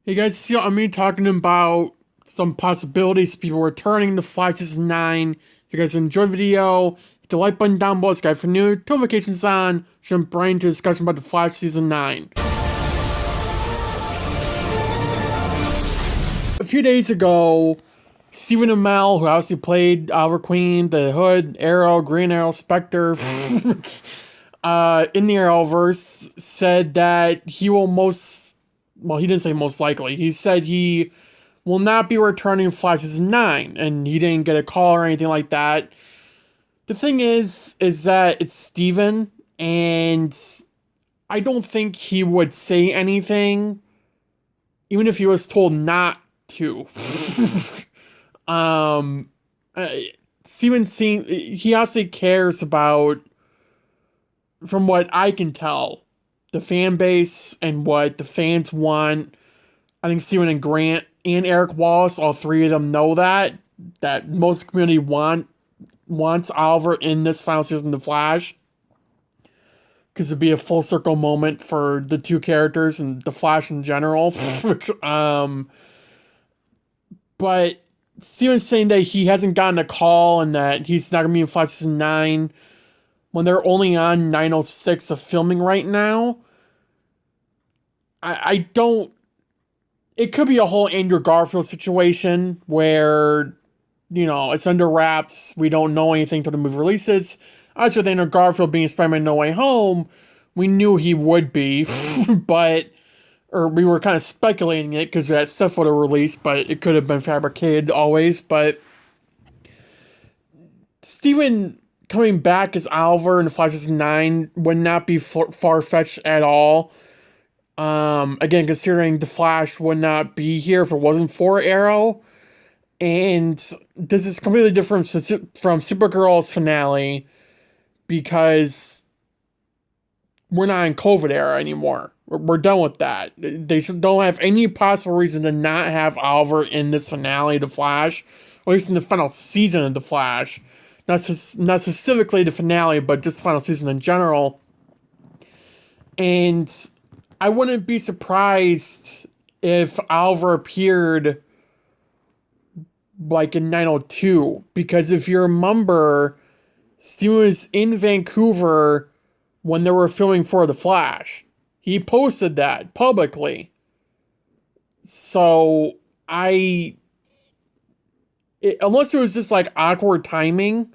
Hey guys, so I'm going to be talking about some possibilities of people returning to Flash Season 9. If you guys enjoyed the video, hit the like button down below, subscribe for new notifications on, jump right into a discussion about the Flash Season 9. A few days ago, Stephen Amell, who obviously played Oliver Queen, the Hood, Arrow, Green Arrow, Spectre, in the Arrowverse, said that he will he didn't say most likely. He said he will not be returning Flash Season 9, and he didn't get a call or anything like that. The thing is that it's Steven, and I don't think he would say anything, even if he was told not to. um, Steven he obviously cares about, from what I can tell, the fan base and what the fans want. I think Steven and Grant and Eric Wallace, all three of them know that most community wants Oliver in this final season of The Flash, because it'd be a full circle moment for the two characters and the Flash in general. But Steven's saying that he hasn't gotten a call and that he's not gonna be in Flash Season 9 when they're only on 906 of filming right now. I don't. It could be a whole Andrew Garfield situation where, it's under wraps. We don't know anything until the movie releases. As with Andrew Garfield being Spider-Man No Way Home, we knew he would be, or we were kind of speculating it because that stuff would have released, but it could have been fabricated always. But Steven coming back as Oliver in Flash Season 9 would not be far-fetched at all. Again, considering the Flash would not be here if it wasn't for Arrow, and this is completely different from Supergirl's finale because we're not in COVID era anymore. We're done with that. They don't have any possible reason to not have Oliver in this finale of The Flash, or at least in the final season of The Flash. Not specifically the finale, but just the final season in general. And I wouldn't be surprised if Oliver appeared like in 902, because if you remember, Steven was in Vancouver when they were filming for The Flash. He posted that publicly. So unless it was just like awkward timing,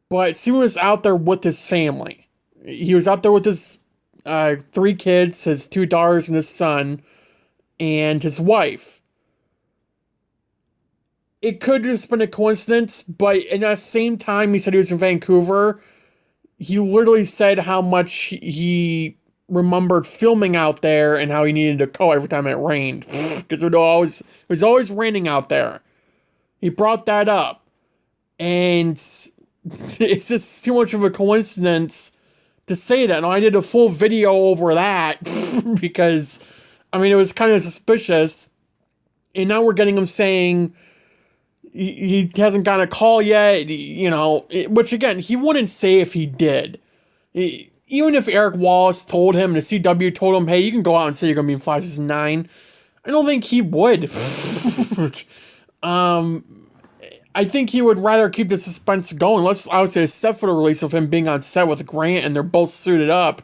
but Steven was out there with his family. He was out there with his 3 kids, his 2 daughters and his son, and his wife. It could have just been a coincidence, but in that same time he said he was in Vancouver, he literally said how much he remembered filming out there and how he needed a coat every time it rained, because it was always raining out there. He brought that up, and it's just too much of a coincidence to say that. And I did a full video over that because, it was kind of suspicious. And now we're getting him saying he hasn't gotten a call yet, which again, he wouldn't say if he did. Even if Eric Wallace told him, and the CW told him, hey, you can go out and say you're going to be in Flash Season 9, I don't think he would. I think he would rather keep the suspense going. Let's obviously a set for the release of him being on set with Grant and they're both suited up.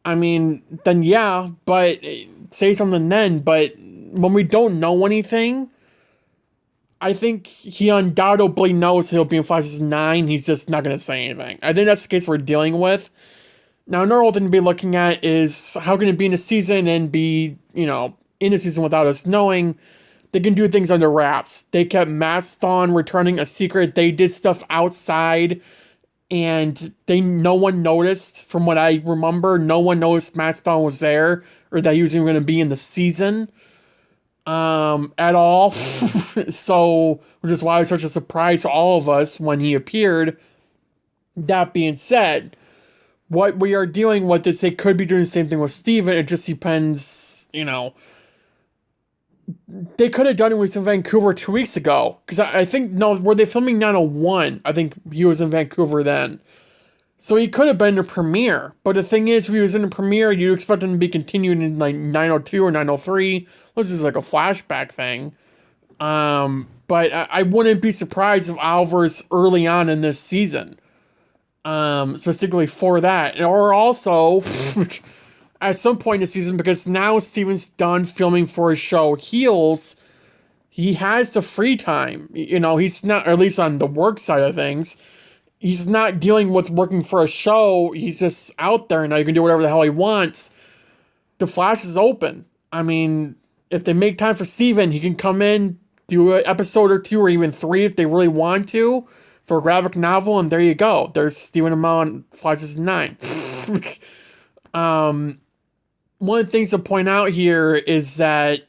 Then yeah, but say something then. But when we don't know anything, I think he undoubtedly knows he'll be in Flash Season 9. He's just not going to say anything. I think that's the case we're dealing with. Now, another thing to be looking at is how can it be in the season and be, in the season without us knowing. They can do things under wraps. They kept Maston returning a secret. They did stuff outside, and no one noticed. From what I remember, no one noticed Maston was there, or that he was even going to be in the season at all. So, which is why it was such a surprise to all of us when he appeared. That being said, what we are dealing with is they could be doing the same thing with Steven. It just depends, They could have done it with in Vancouver 2 weeks ago. Because I think, no, were they filming 901? I think he was in Vancouver then. So he could have been in a premiere. But the thing is, if he was in a premiere, you'd expect him to be continuing in like 902 or 903. This is like a flashback thing. But I wouldn't be surprised if Arrowverse early on in this season. Specifically for that. Or also at some point in the season, because now Steven's done filming for his show Heels, he has the free time. You know, he's not, or at least on the work side of things, he's not dealing with working for a show. He's just out there now. You can do whatever the hell he wants. The Flash is open. I mean, if they make time for Steven, he can come in, do an episode or two or even 3 if they really want to for a graphic novel, and there you go. There's Steven Amell on Flash Season 9. One of the things to point out here is that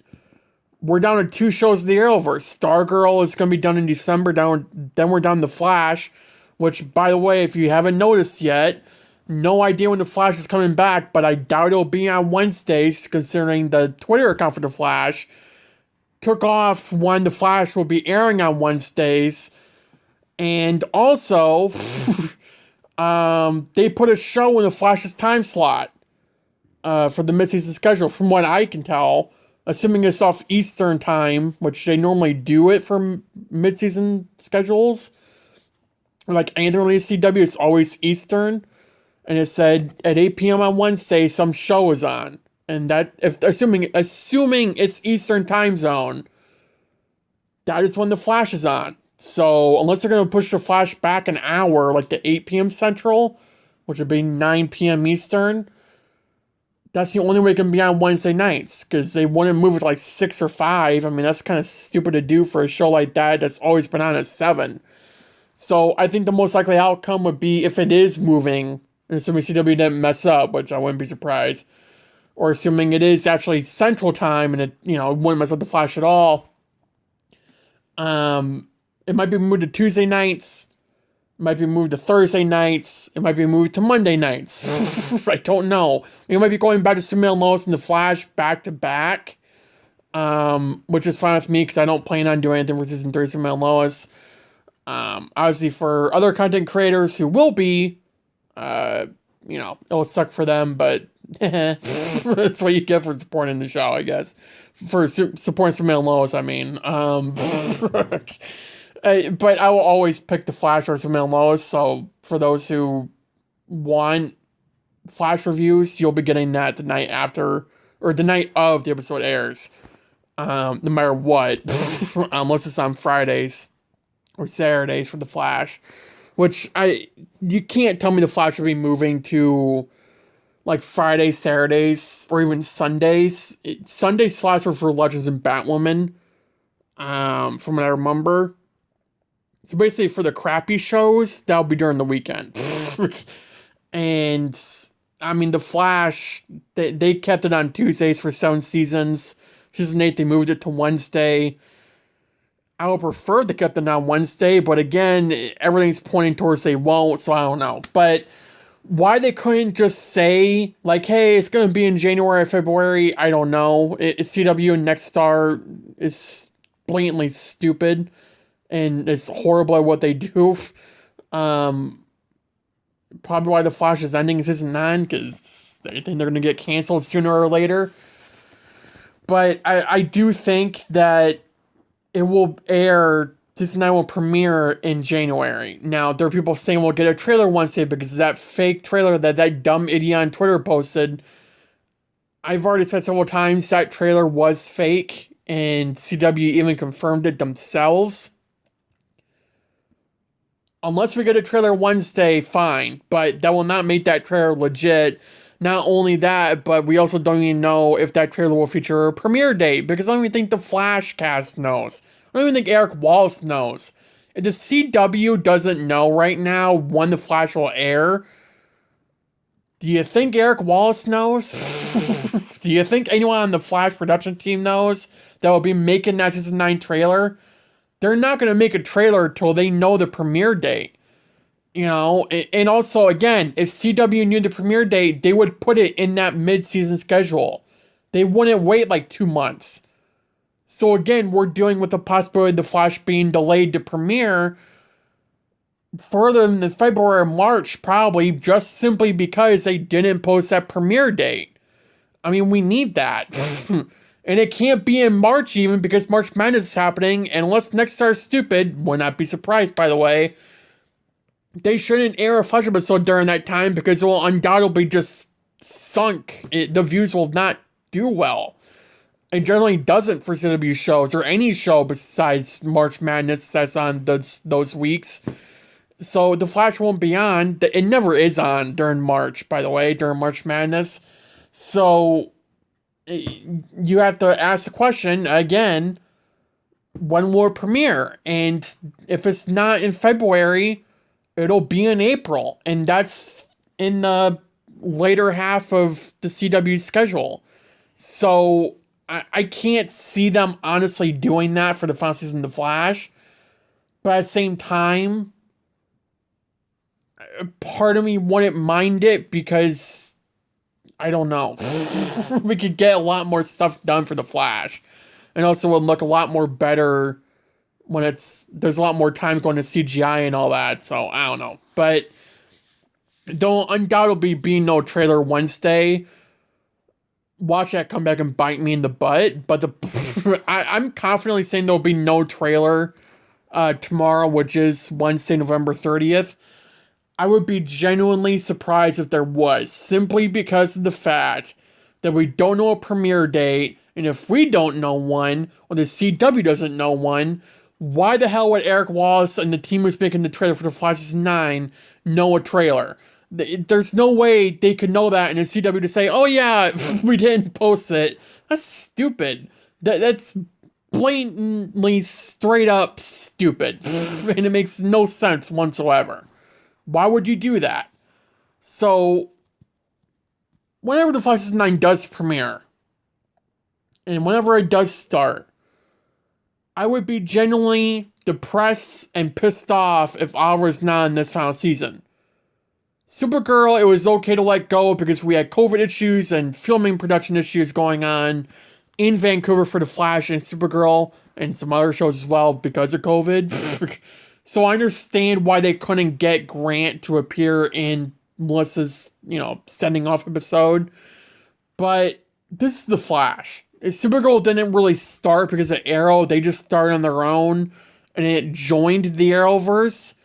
we're down to 2 shows of the Arrowverse. Stargirl is going to be done in December. Then we're down to Flash, which, by the way, if you haven't noticed yet, no idea when the Flash is coming back, but I doubt it'll be on Wednesdays, considering the Twitter account for the Flash took off when the Flash will be airing on Wednesdays. And also, they put a show in the Flash's time slot for the mid-season schedule, from what I can tell, assuming it's off Eastern time, which they normally do it for mid-season schedules. Like anything released CW, it's always Eastern. And it said at 8 p.m. on Wednesday, some show is on. And that, if assuming it's Eastern time zone, that is when the Flash is on. So unless they're going to push the Flash back an hour, like to 8 p.m. Central, which would be 9 p.m. Eastern, that's the only way it can be on Wednesday nights, because they wouldn't move it like 6 or 5. I mean, that's kind of stupid to do for a show like that that's always been on at 7. So I think the most likely outcome would be, if it is moving, assuming CW didn't mess up, which I wouldn't be surprised, or assuming it is actually Central time and it, wouldn't mess up the Flash at all, it might be moved to Tuesday nights, it might be moved to Thursday nights, it might be moved to Monday nights. I don't know. We might be going back to Superman and Lois and the Flash back to back, which is fine with me because I don't plan on doing anything for season 3 of Superman and Lois. Obviously, for other content creators who will be, it'll suck for them, but that's what you get for supporting the show, I guess. For supporting Superman and Lois, I mean. But I will always pick the Flash or Superman and Lois, so for those who want Flash reviews, you'll be getting that the night after, or the night of the episode airs, no matter what, unless it's on Fridays or Saturdays for the Flash, which you can't tell me the Flash will be moving to like Fridays, Saturdays, or even Sundays. Sunday slots were for Legends and Batwoman, from what I remember. So basically for the crappy shows, that'll be during the weekend. And I mean, the Flash, they kept it on Tuesdays for 7 seasons. Season 8, they moved it to Wednesday. I would prefer they kept it on Wednesday, but again, everything's pointing towards they won't, so I don't know. But why they couldn't just say, like, hey, it's going to be in January or February, I don't know. It's CW and Nextstar is blatantly stupid, and it's horrible at what they do. Probably why the Flash is ending season 9, because they think they're going to get canceled sooner or later. But I do think that it will air, season 9 will premiere in January. Now, there are people saying we'll get a trailer Wednesday because of that fake trailer that dumb idiot on Twitter posted. I've already said several times that trailer was fake, and CW even confirmed it themselves. Unless we get a trailer Wednesday, fine, but that will not make that trailer legit. Not only that, but we also don't even know if that trailer will feature a premiere date, because I don't even think the Flash cast knows. I don't even think Eric Wallace knows. If the CW doesn't know right now when the Flash will air, do you think Eric Wallace knows? Do you think anyone on the Flash production team knows that will be making that season 9 trailer? They're not going to make a trailer until they know the premiere date. And also, again, if CW knew the premiere date, they would put it in that mid-season schedule. They wouldn't wait like 2 months. So again, we're dealing with the possibility of the Flash being delayed to premiere further than the February or March, probably, just simply because they didn't post that premiere date. I mean, we need that. And it can't be in March even because March Madness is happening. And unless Next Star is stupid, would not be surprised, by the way, they shouldn't air a Flash episode during that time because it will undoubtedly just sunk. The views will not do well. It generally doesn't for CW shows or any show besides March Madness that's on those weeks. So The Flash won't be on. It never is on during March, by the way, during March Madness. So you have to ask the question again, when will it premiere? And if it's not in February, it'll be in April. And that's in the later half of the CW schedule. So I can't see them honestly doing that for the final season of The Flash. But at the same time, part of me wouldn't mind it because, I don't know, we could get a lot more stuff done for The Flash. And also would look a lot more better when there's a lot more time going to CGI and all that. So, I don't know. But there'll undoubtedly be no trailer Wednesday. Watch that come back and bite me in the butt. But I'm confidently saying there'll be no trailer tomorrow, which is Wednesday, November 30th. I would be genuinely surprised if there was, simply because of the fact that we don't know a premiere date, and if we don't know one, or the CW doesn't know one, why the hell would Eric Wallace and the team who's making the trailer for The Flash Season 9 know a trailer? There's no way they could know that in the CW to say, oh yeah, we didn't post it. That's stupid. That's blatantly, straight up stupid. And it makes no sense whatsoever. Why would you do that? So, whenever The Flash Season 9 does premiere, and whenever it does start, I would be genuinely depressed and pissed off if Oliver's not in this final season. Supergirl, it was okay to let go because we had COVID issues and filming production issues going on in Vancouver for The Flash and Supergirl, and some other shows as well because of COVID. So I understand why they couldn't get Grant to appear in Melissa's, sending off episode. But this is The Flash. Supergirl didn't really start because of Arrow. They just started on their own. And it joined the Arrowverse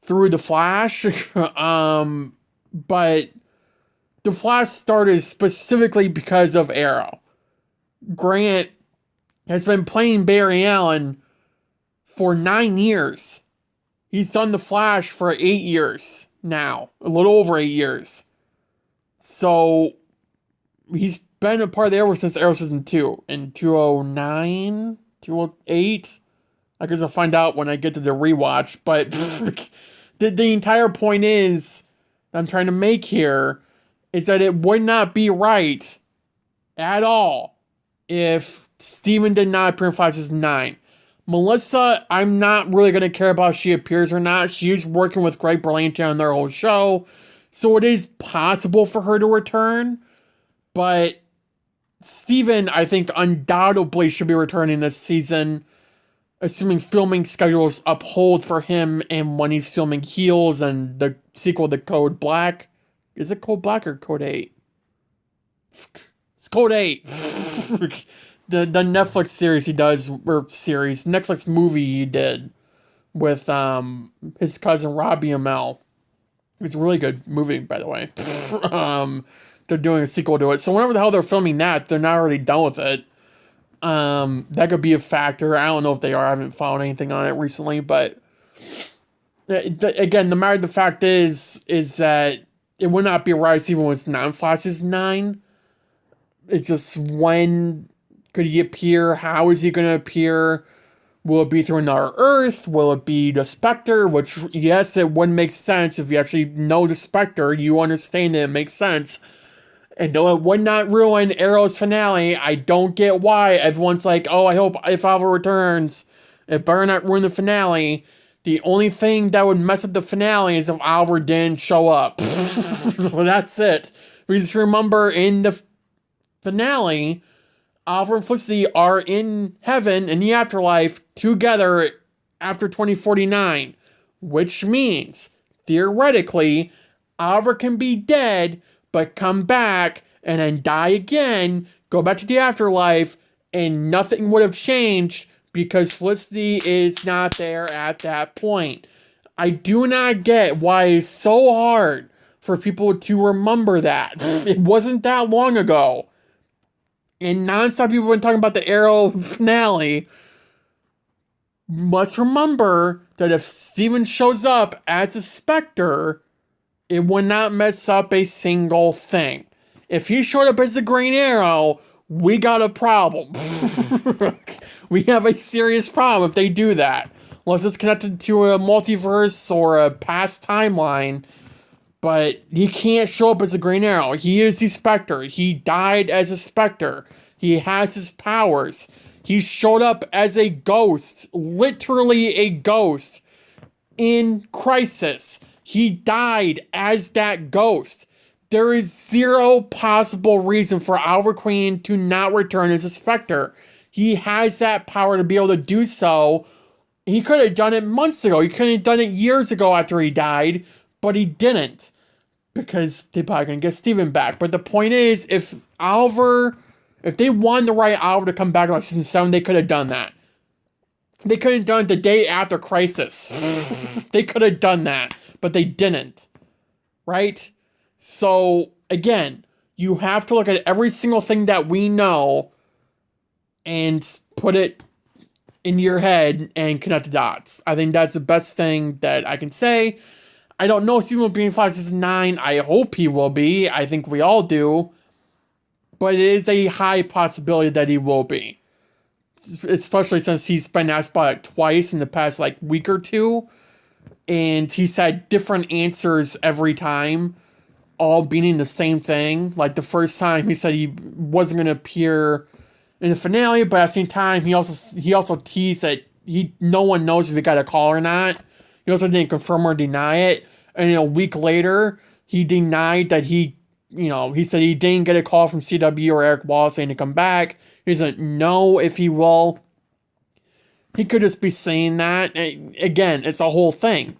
through The Flash. But The Flash started specifically because of Arrow. Grant has been playing Barry Allen for 9 years. He's done The Flash for 8 years now. A little over 8 years. So, he's been a part of the Arrow since Arrow Season 2. In 2009? 2008? I guess I'll find out when I get to the rewatch. But the entire point is, that I'm trying to make here, is that it would not be right at all if Steven did not appear in Flash Season 9. Melissa, I'm not really going to care about if she appears or not. She's working with Greg Berlanti on their whole show. So it is possible for her to return. But Steven, I think, undoubtedly should be returning this season. Assuming filming schedules uphold for him and when he's filming Heels and the sequel to Code Black. Is it Code Black or Code 8? It's Code 8. The Netflix series he does, or Netflix movie he did with his cousin Robbie Amell. It's a really good movie, by the way. They're doing a sequel to it. So whenever the hell they're filming that, they're not already done with it. That could be a factor. I don't know if they are. I haven't found anything on it recently. But again, the fact is that it would not be right even when it's not Flash Season 9. It's just when could he appear? How is he going to appear? Will it be through another Earth? Will it be the Spectre? Which, yes, it would make sense if you actually know the Spectre. You understand it makes sense. And no, it would not ruin Arrow's finale. I don't get why everyone's like, oh, I hope if Oliver returns, it better not ruin the finale. The only thing that would mess up the finale is if Oliver didn't show up. Well, that's it. We just remember in the finale, Oliver and Felicity are in heaven in the afterlife together after 2049. which means, theoretically, Oliver can be dead, but come back and then die again, go back to the afterlife, and nothing would have changed because Felicity is not there at that point. I do not get why it's so hard for people to remember that. It wasn't that long ago. And nonstop people have been talking about the Arrow finale. Must remember that if Steven shows up as a Spectre, it would not mess up a single thing. If he showed up as the Green Arrow, we got a problem. We have a serious problem if they do that. Unless it's connected to a multiverse or a past timeline. But he can't show up as a Green Arrow. He is the Spectre. He died as a Spectre. He has his powers. He showed up as a ghost. Literally a ghost. In Crisis. He died as that ghost. There is zero possible reason for Oliver Queen to not return as a Spectre. He has that power to be able to do so. He could have done it months ago. He could have done it years ago after he died. But he didn't. Because they're probably going to get Steven back. But the point is, if they wanted the right Oliver to come back on season 7, they could have done that. They could have done it the day after Crisis. They could have done that. But they didn't. Right? So, again, you have to look at every single thing that we know and put it in your head and connect the dots. I think that's the best thing that I can say. I don't know if Steven will be in Flash Season 9. I hope he will be. I think we all do. But it is a high possibility that he will be. Especially since he's been asked about it twice in the past, week or two. And he's had different answers every time. All meaning the same thing. Like the first time he said he wasn't going to appear in the finale. But at the same time, he also teased that no one knows if he got a call or not. He also didn't confirm or deny it. And a week later, he denied that he said he didn't get a call from CW or Eric Wallace saying to come back. He doesn't know if he will. He could just be saying that. Again, it's a whole thing.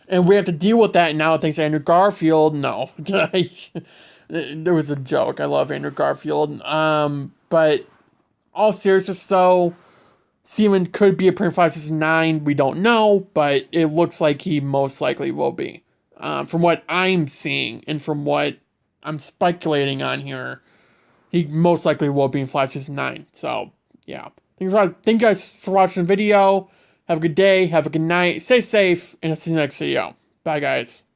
And we have to deal with that now. Thanks to Andrew Garfield. No. There was a joke. I love Andrew Garfield. But all seriousness though, Steven could be appearing in Flash Season 9. We don't know, but it looks like he most likely will be. From what I'm seeing and from what I'm speculating on here, he most likely will be in Flash Season 9. So, yeah. Thank you guys for watching the video. Have a good day. Have a good night. Stay safe. And I'll see you in the next video. Bye, guys.